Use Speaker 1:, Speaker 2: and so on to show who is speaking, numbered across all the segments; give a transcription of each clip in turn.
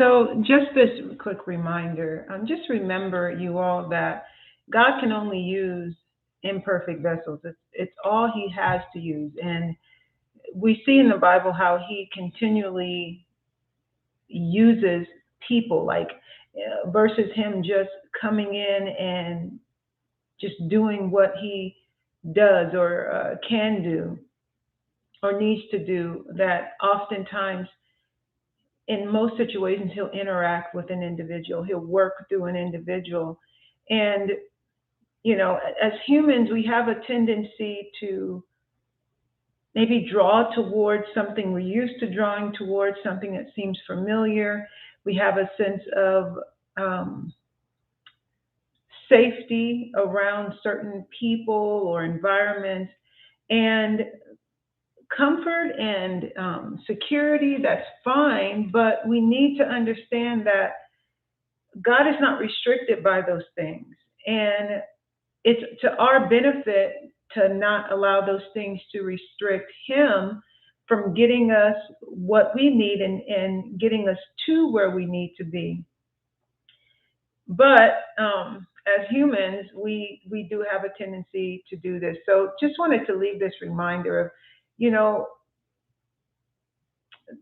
Speaker 1: So, just this quick reminder, just remember, you all, that God can only use imperfect vessels. It's all He has to use. And we see in the Bible how He continually uses people, like versus Him just coming in and just doing what He does or can do or needs to do, that oftentimes in most situations he'll interact with an individual, he'll work through an individual. And as humans, we have a tendency to maybe draw towards something, we're used to drawing towards something that seems familiar. We have a sense of um, safety around certain people or environments, and comfort and security, that's fine, but we need to understand that God is not restricted by those things. And it's to our benefit to not allow those things to restrict Him from getting us what we need, and getting us to where we need to be. But as humans, we do have a tendency to do this. So just wanted to leave this reminder of, you know,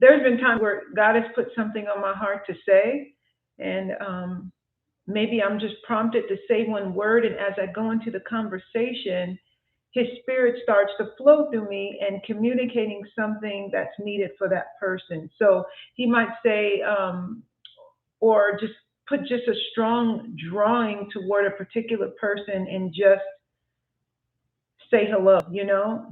Speaker 1: there's been times where God has put something on my heart to say, and maybe I'm just prompted to say one word, and as I go into the conversation, His Spirit starts to flow through me and communicating something that's needed for that person. So He might say, or just put just a strong drawing toward a particular person, and just say hello.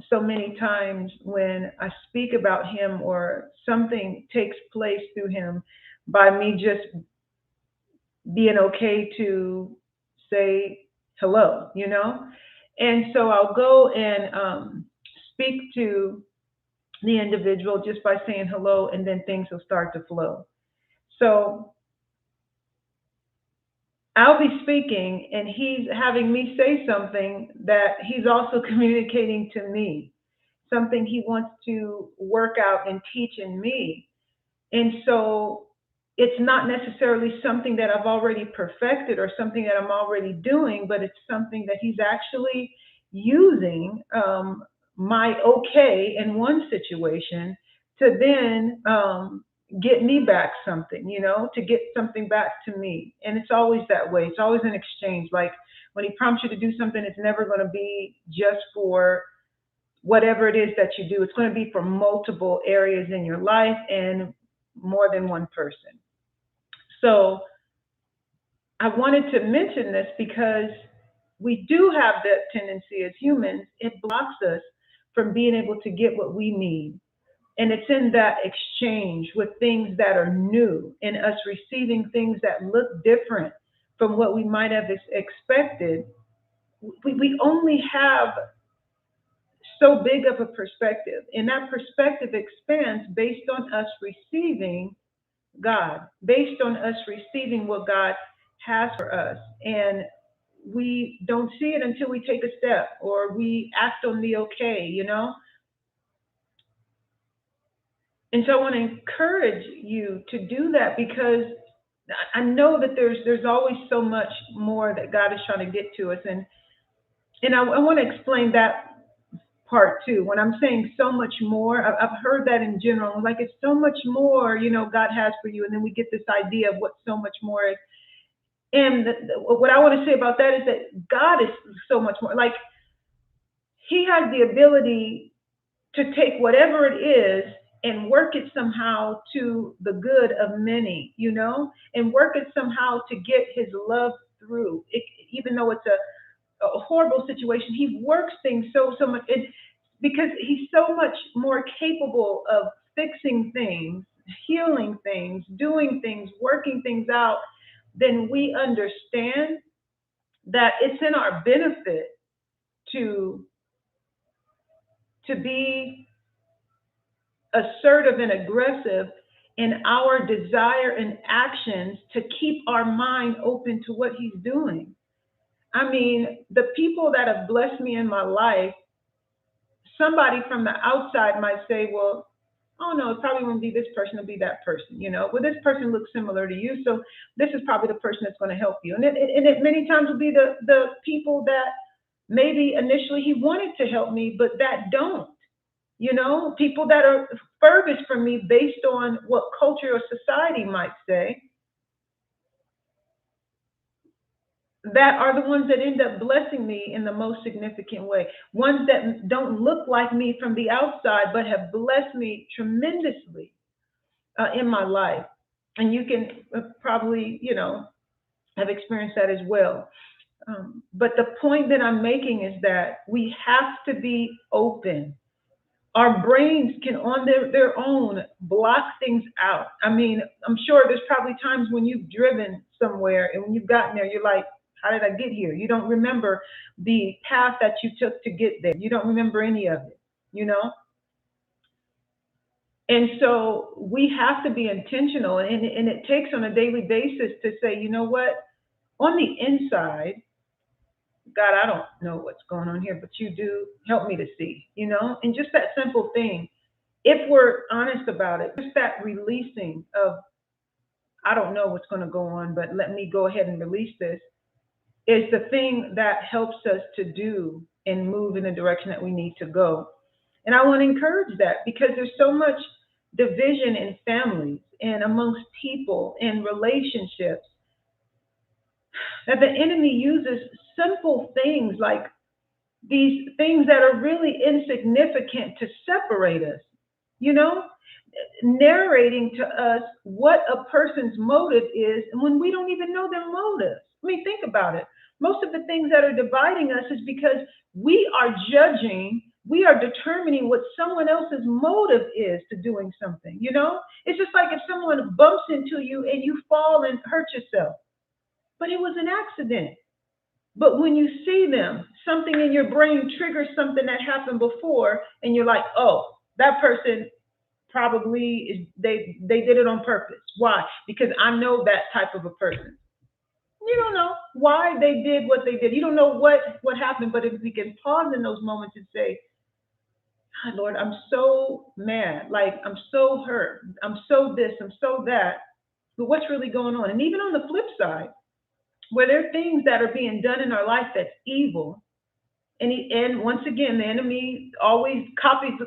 Speaker 1: So many times when I speak about Him, or something takes place through Him, by me just being okay to say hello. And so I'll go and speak to the individual just by saying hello, and then things will start to flow. So I'll be speaking, and he's having me say something that he's also communicating to me, something he wants to work out and teach in me. And so it's not necessarily something that I've already perfected or something that I'm already doing, but it's something that he's actually using my okay in one situation to then get me back something, to get something back to me. And it's always that way. It's always an exchange. Like when he prompts you to do something, it's never going to be just for whatever it is that you do. It's going to be for multiple areas in your life and more than one person. So I wanted to mention this because we do have that tendency as humans. It blocks us from being able to get what we need. And it's in that exchange with things that are new, and us receiving things that look different from what we might have expected. We only have so big of a perspective, and that perspective expands based on us receiving God, based on us receiving what God has for us. And we don't see it until we take a step or we act on the okay. And so I want to encourage you to do that, because I know that there's always so much more that God is trying to get to us. And I want to explain that part too. When I'm saying so much more, I've heard that in general, like it's so much more, God has for you. And then we get this idea of what so much more is. And what I want to say about that is that God is so much more. Like He has the ability to take whatever it is and work it somehow to the good of many, and work it somehow to get His love through. Even though it's a horrible situation, He works things so much, because He's so much more capable of fixing things, healing things, doing things, working things out than we understand. That it's in our benefit to be assertive and aggressive in our desire and actions to keep our mind open to what He's doing. I mean, the people that have blessed me in my life, somebody from the outside might say, well, Oh no, it probably won't be this person, it'll be that person, you know. Well, this person looks similar to you, so this is probably the person that's going to help you. And it many times will be the people that maybe initially he wanted to help me, but that don't. You know, people that are furthest from me based on what culture or society might say, that are the ones that end up blessing me in the most significant way. Ones that don't look like me from the outside, but have blessed me tremendously in my life. And you can probably, you know, have experienced that as well. But the point that I'm making is that we have to be open. Our brains can on their own block things out. I mean, I'm sure there's probably times when you've driven somewhere and when you've gotten there, you're like, how did I get here? You don't remember the path that you took to get there. You don't remember any of it, you know? And so we have to be intentional, and it takes on a daily basis to say, you know what? On the inside, God, I don't know what's going on here, but you do help me to see, you know? And just that simple thing, if we're honest about it, just that releasing of, I don't know what's going to go on, but let me go ahead and release this, is the thing that helps us to do and move in the direction that we need to go. And I want to encourage that because there's so much division in families and amongst people in relationships that the enemy uses simple things like these things that are really insignificant to separate us, you know, narrating to us what a person's motive is when we don't even know their motive. I mean, think about it. Most of the things that are dividing us is because we are judging, we are determining what someone else's motive is to doing something, you know? It's just like if someone bumps into you and you fall and hurt yourself, but it was an accident. But when you see them, something in your brain triggers something that happened before, and you're like, oh, that person probably is they did it on purpose. Why? Because I know that type of a person. You don't know why they did what they did. You don't know what happened, but if we can pause in those moments and say, God, Lord, I'm so mad, like I'm so hurt, I'm so this, I'm so that. But what's really going on? And even on the flip side, where there are things that are being done in our life that's evil, and once again, the enemy always copies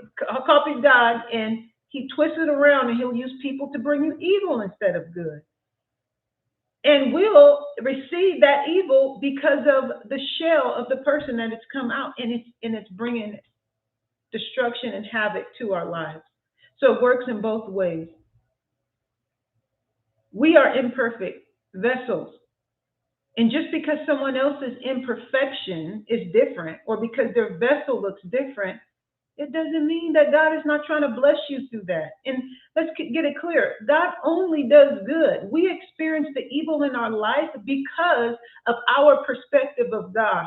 Speaker 1: God, and he twists it around, and he'll use people to bring you evil instead of good. And we'll receive that evil because of the shell of the person that it's come out, and it's bringing destruction and havoc to our lives. So it works in both ways. We are imperfect vessels. And just because someone else's imperfection is different, or because their vessel looks different, it doesn't mean that God is not trying to bless you through that. And let's get it clear, God only does good. We experience the evil in our life because of our perspective of God.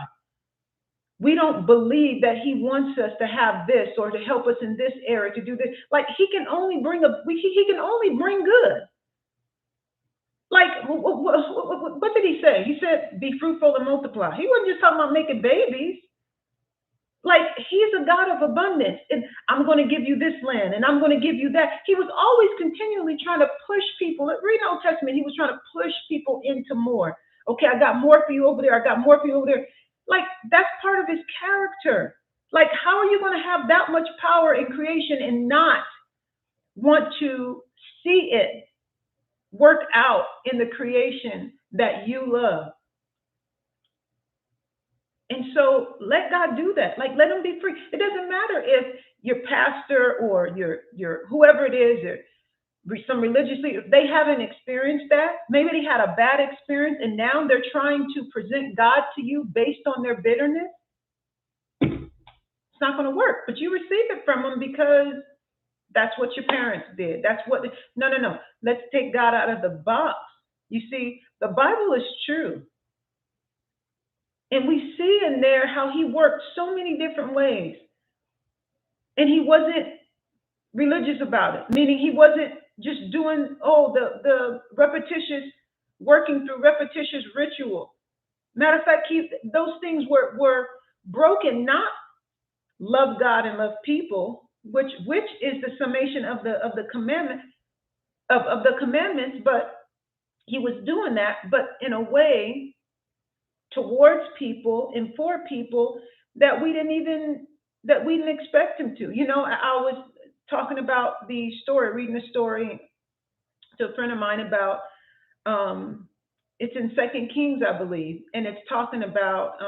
Speaker 1: We don't believe that He wants us to have this or to help us in this area to do this. Like He can only bring He can only bring good. Like, what did He say? He said, be fruitful and multiply. He wasn't just talking about making babies. Like, He's a God of abundance. And I'm going to give you this land and I'm going to give you that. He was always continually trying to push people. Read Old Testament. He was trying to push people into more. Okay, I got more for you over there. I got more for you over there. Like, that's part of His character. Like, how are you going to have that much power in creation and not want to see it work out in the creation that you love? And so let God do that. Like, let Him be free. It doesn't matter if your pastor or your whoever it is, or some religious leader, they haven't experienced that. Maybe they had a bad experience and now they're trying to present God to you based on their bitterness. It's not going to work. But you receive it from them because that's what your parents did. That's what. No, no, no. Let's take God out of the box. You see, the Bible is true. And we see in there how He worked so many different ways. And He wasn't religious about it, meaning He wasn't just doing, the repetitious, working through repetitious ritual. Matter of fact, those things were broken, not love God and love people. which is the summation of the commandment of the commandments, but he was doing that, but in a way towards people and for people that we didn't even that we didn't expect him to. I was talking about the story, reading a story to a friend of mine about it's in Second Kings, I believe, and it talks about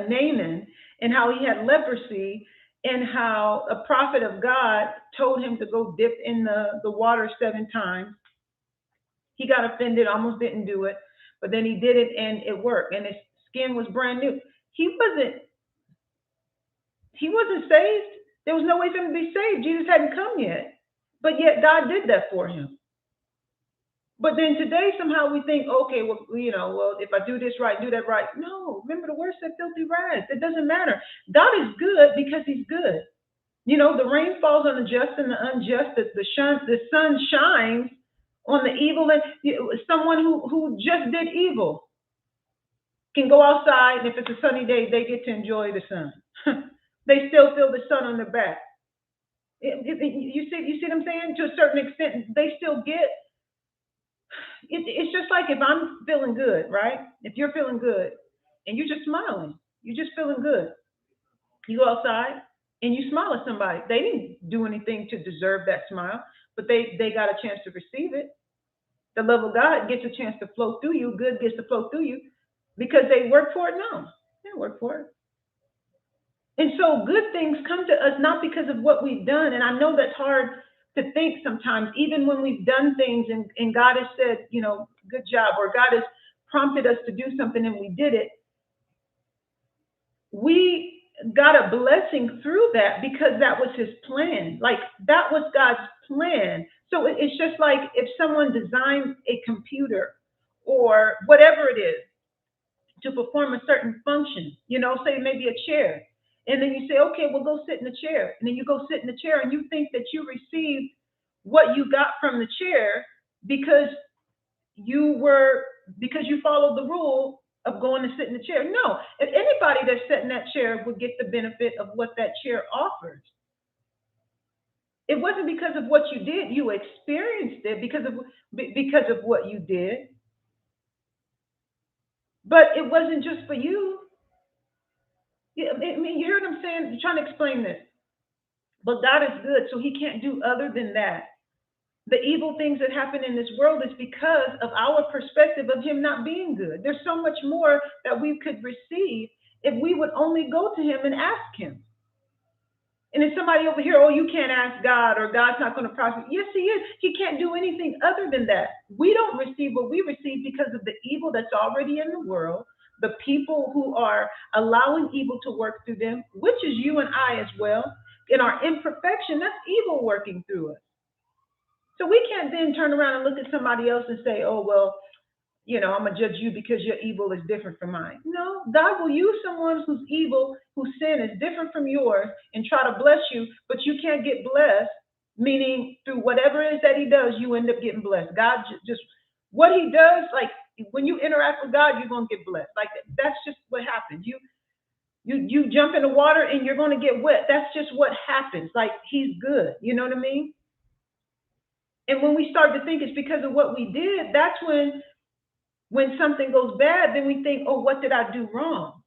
Speaker 1: Naaman and how he had leprosy and how a prophet of God told him to go dip in the water 7 times. He got offended, almost didn't do it, but then he did it and it worked, and his skin was brand new. He wasn't he wasn't saved. There was no way for him to be saved. Jesus hadn't come yet, but yet God did that for him. But then today somehow we think, okay, well, well, if I do this right, do that right. No, remember the word said filthy rags. It doesn't matter. God is good because he's good. The rain falls on the just and the unjust. The sun shines on the evil, and someone who just did evil can go outside, and if it's a sunny day, they get to enjoy the sun. They still feel the sun on their back. You see what I'm saying? To a certain extent, they still get it's just like if I'm feeling good, right? If you're feeling good and you're just smiling, you're just feeling good. You go outside and you smile at somebody. They didn't do anything to deserve that smile, but they got a chance to receive it. The love of God gets a chance to flow through you. Good gets to flow through you because they work for it. No, they didn't work for it. And so good things come to us not because of what we've done. And I know that's hard to think sometimes, even when we've done things and God has said, good job, or God has prompted us to do something and we did it. We got a blessing through that because that was his plan. Like that was God's plan. So it's just like if someone designs a computer or whatever it is to perform a certain function, say maybe a chair. And then you say, okay, well, go sit in the chair. And then you go sit in the chair and you think that you received what you got from the chair because you were, because you followed the rule of going to sit in the chair. No, if anybody that's sat in that chair would get the benefit of what that chair offers. It wasn't because of what you did. You experienced it because of what you did. But it wasn't just for you. I mean, you hear what I'm saying? I'm trying to explain this. But God is good, so he can't do other than that. The evil things that happen in this world is because of our perspective of him not being good. There's so much more that we could receive if we would only go to him and ask him. And then somebody over here, oh, you can't ask God or God's not going to prosper. Yes, he is. He can't do anything other than that. We don't receive what we receive because of the evil that's already in the world, the people who are allowing evil to work through them, which is you and I as well. In our imperfection, that's evil working through us. So we can't then turn around and look at somebody else and say, oh, well, I'm going to judge you because your evil is different from mine. No, God will use someone whose evil, whose sin is different from yours and try to bless you, but you can't get blessed, meaning through whatever it is that he does, you end up getting blessed. God just, what he does, like when you interact with God, you're going to get blessed. Like that's just what happens. You jump in the water and you're going to get wet. That's just what happens. Like he's good. You know what I mean? And when we start to think it's because of what we did, that's when something goes bad, then we think, oh, what did I do wrong?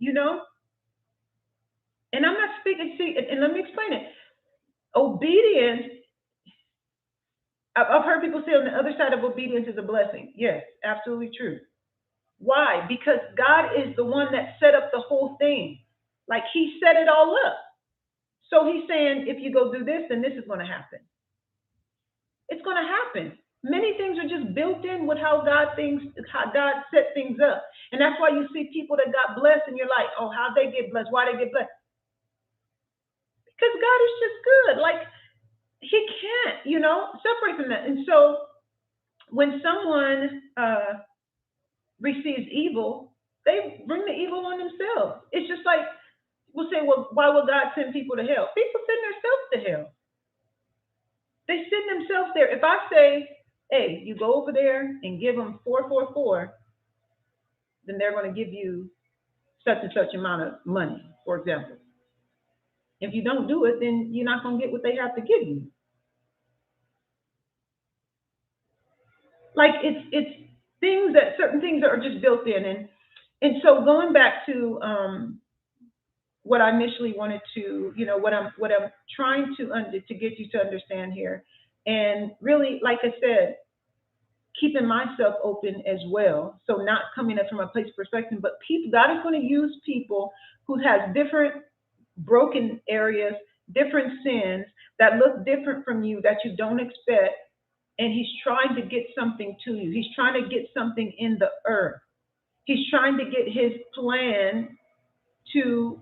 Speaker 1: And I'm not speaking, see, and let me explain it. Obedience, I've heard people say on the other side of obedience is a blessing. Yes, absolutely true. Why? Because God is the one that set up the whole thing. Like he set it all up. So he's saying, if you go do this, then this is going to happen. It's going to happen. Many things are just built in with how God set things up. And that's why you see people that got blessed and you're like, oh, how they get blessed? Why they get blessed? Because God is just good. Like he can't, separate from that. And so when someone receives evil, they bring the evil on themselves. It's just like we'll say, well, why will God send people to hell? People send themselves to hell. They send themselves there. If I say, hey, you go over there and give them 444, then they're going to give you such and such amount of money. for example. If you don't do it, then you're not going to get what they have to give you. Like it's things that certain things are just built in, and so going back to what I initially wanted to, what I'm trying to get you to understand here, and really, like I said, keeping myself open as well. So not coming at from a place of perspective, but people, God is going to use people who has different broken areas, different sins that look different from you that you don't expect, and He's trying to get something to you. He's trying to get something in the earth. He's trying to get His plan to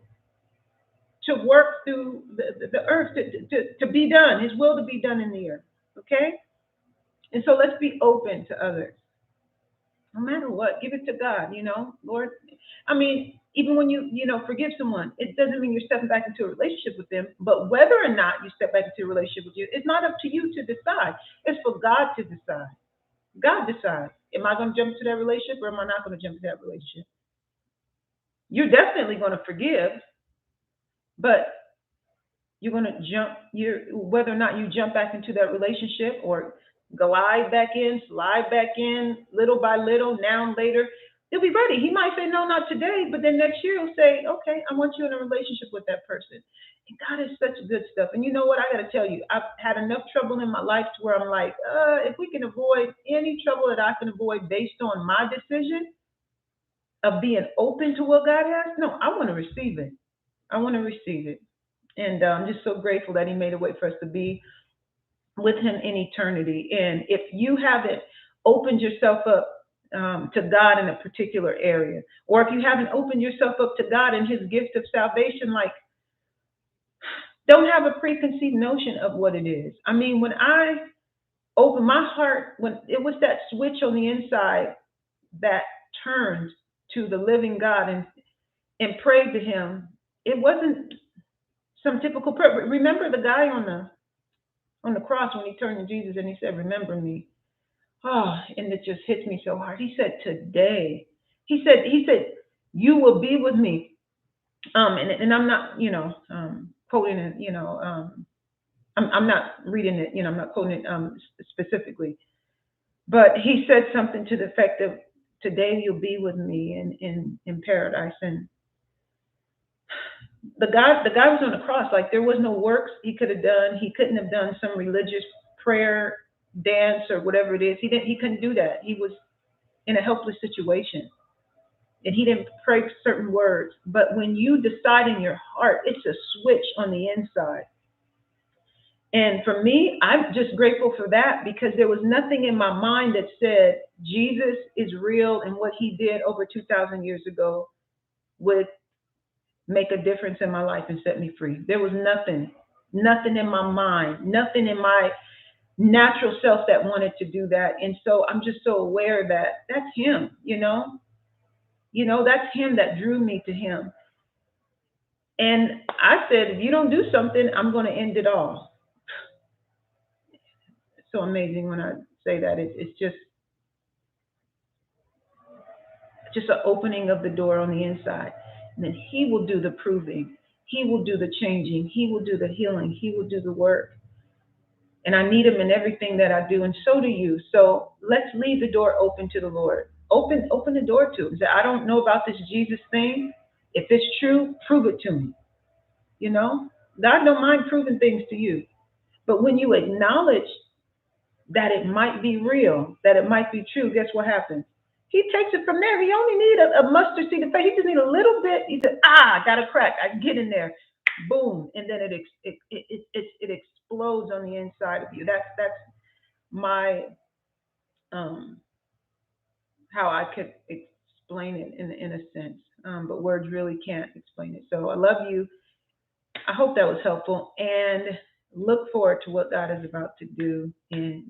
Speaker 1: work through the earth to be done, His will to be done in the earth. Okay? And so let's be open to others. No matter what, give it to God, Lord. I mean, even when you forgive someone, it doesn't mean you're stepping back into a relationship with them. But whether or not you step back into a relationship with you, it's not up to you to decide. It's for God to decide. God decides. Am I going to jump into that relationship or am I not going to jump into that relationship? You're definitely going to forgive, but you're going to jump. Whether or not you jump back into that relationship or glide back in, slide back in, little by little, now and later, he'll be ready. He might say no, not today, but then next year he'll say, okay, I want you in a relationship with that person. And God is such good stuff. And you know what? I got to tell you, I've had enough trouble in my life to where I'm like, if we can avoid any trouble that I can avoid based on my decision of being open to what God has, no, I want to receive it. I want to receive it. And I'm just so grateful that He made a way for us to be with Him in eternity. And if you haven't opened yourself up to God in a particular area, or if you haven't opened yourself up to God and His gift of salvation, like, don't have a preconceived notion of what it is. I mean, when I opened my heart, when it was that switch on the inside that turned to the living God and prayed to Him, it wasn't some typical prayer. Remember the guy on the cross when he turned to Jesus and he said, "Remember me." Oh, and it just hits me so hard. He said, "Today." He said, "You will be with me." And I'm not, quoting it. I'm not reading it. I'm not quoting it specifically. But he said something to the effect of, "Today you'll be with me in paradise." And the guy was on the cross. Like, there was no works he could have done. He couldn't have done some religious prayer dance or whatever it is. He couldn't do that. He was in a helpless situation. And he didn't pray certain words. But when you decide in your heart, it's a switch on the inside. And for me, I'm just grateful for that, because there was nothing in my mind that said Jesus is real and what He did over 2,000 years ago would make a difference in my life and set me free. There was nothing in my mind, nothing in my natural self that wanted to do that. And so I'm just so aware that that's Him, that's Him that drew me to Him. And I said, if you don't do something, I'm going to end it all. It's so amazing when I say that. It's just an opening of the door on the inside. And then He will do the proving. He will do the changing. He will do the healing. He will do the work. And I need Him in everything that I do, and so do you. So let's leave the door open to the Lord. Open the door to Him. Say, I don't know about this Jesus thing. If it's true, prove it to me. God don't mind proving things to you. But when you acknowledge that it might be real, that it might be true, guess what happens? He takes it from there. He only need a mustard seed of faith. He just need a little bit. He said, I got a crack. I can get in there. Boom. And then it explodes on the inside of you. That's my how I could explain it in a sense. But words really can't explain it. So I love you. I hope that was helpful, and look forward to what God is about to do in